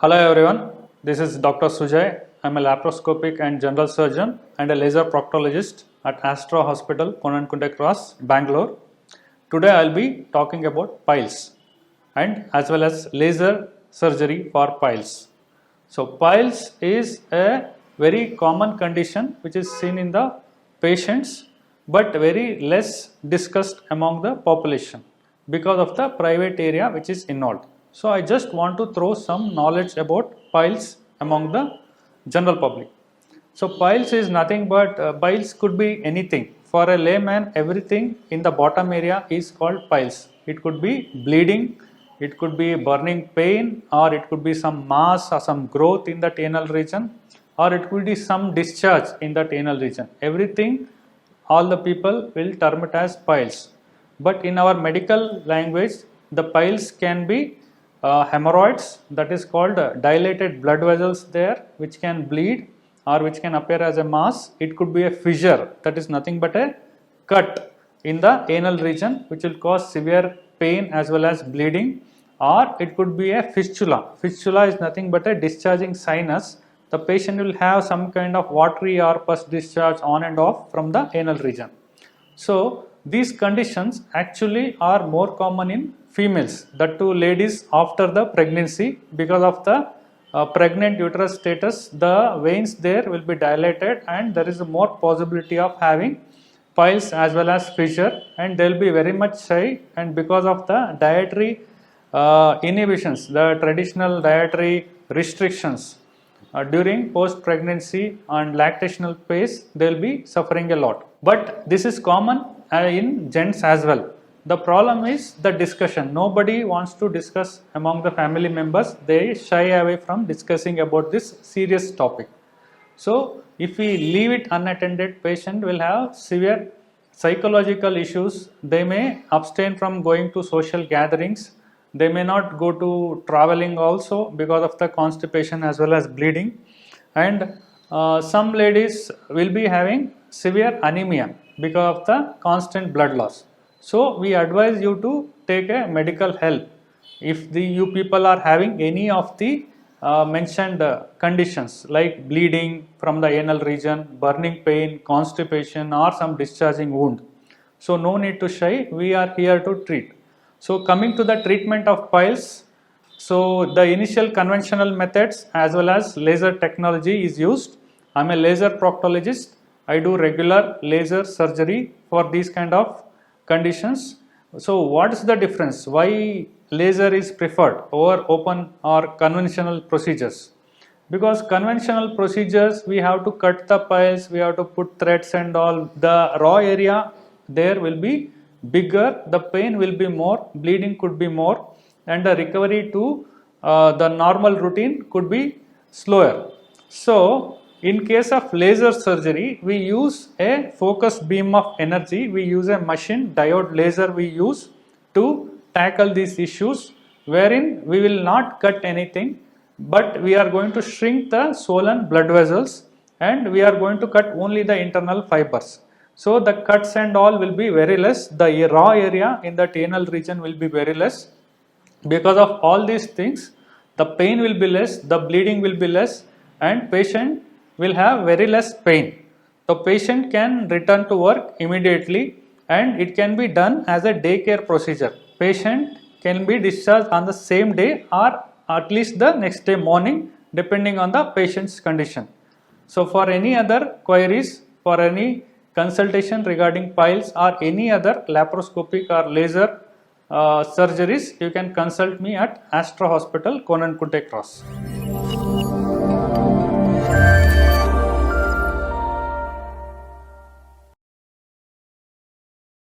Hello everyone, this is Dr. Sujay. I am a laparoscopic and general surgeon and a laser proctologist at Astra Hospital, Konankunde Cross, Bangalore. Today I will be talking about piles and as well as laser surgery for piles. So piles is a very common condition which is seen in the patients but very less discussed among the population because of the private area which is involved. So I just want to throw some knowledge about piles among the general public. So piles is nothing but piles could be anything. For a layman, everything in the bottom area is called piles. It could be bleeding, it could be burning pain, or it could be some mass or some growth in the anal region, or it could be some discharge in the anal region. Everything, all the people will term it as piles. But in our medical language, the piles can be hemorrhoids, that is called dilated blood vessels there which can bleed or which can appear as a mass. It could be a fissure, that is nothing but a cut in the anal region which will cause severe pain as well as bleeding, or it could be a fistula. Fistula is nothing but a discharging sinus. The patient will have some kind of watery or pus discharge on and off from the anal region. So these conditions actually are more common in females, that too ladies after the pregnancy. Because of the pregnant uterus status, the veins there will be dilated and there is a more possibility of having piles as well as fissure, and they will be very much shy, and because of the dietary inhibitions, the traditional dietary restrictions during post pregnancy and lactational phase, they will be suffering a lot. But this is common in gents as well. The problem is the discussion. Nobody wants to discuss among the family members. They shy away from discussing about this serious topic. So if we leave it unattended, patient will have severe psychological issues. They may abstain from going to social gatherings. They may not go to traveling also because of the constipation as well as bleeding. And some ladies will be having severe anemia because of the constant blood loss. So we advise you to take a medical help if you people are having any of the mentioned conditions like bleeding from the anal region, burning pain, constipation, or some discharging wound. So no need to shy, we are here to treat. So coming to the treatment of piles, so the initial conventional methods as well as laser technology is used. I am a laser proctologist. I do regular laser surgery for these kind of conditions. So what is the difference? Why laser is preferred over open or conventional procedures? Because conventional procedures, we have to cut the piles, we have to put threads and all. The raw area there will be bigger, the pain will be more, bleeding could be more, and the recovery to the normal routine could be slower. So in case of laser surgery, we use a focused beam of energy. We use a machine diode laser we use to tackle these issues, wherein we will not cut anything, but we are going to shrink the swollen blood vessels and we are going to cut only the internal fibers. So the cuts and all will be very less. The raw area in the anal region will be very less. Because of all these things, the pain will be less, the bleeding will be less, and patient will have very less pain. The patient can return to work immediately, and it can be done as a daycare procedure. Patient can be discharged on the same day or at least the next day morning, depending on the patient's condition. So for any other queries, for any consultation regarding piles or any other laparoscopic or laser surgeries, you can consult me at Astra Hospital, Konankunde Cross.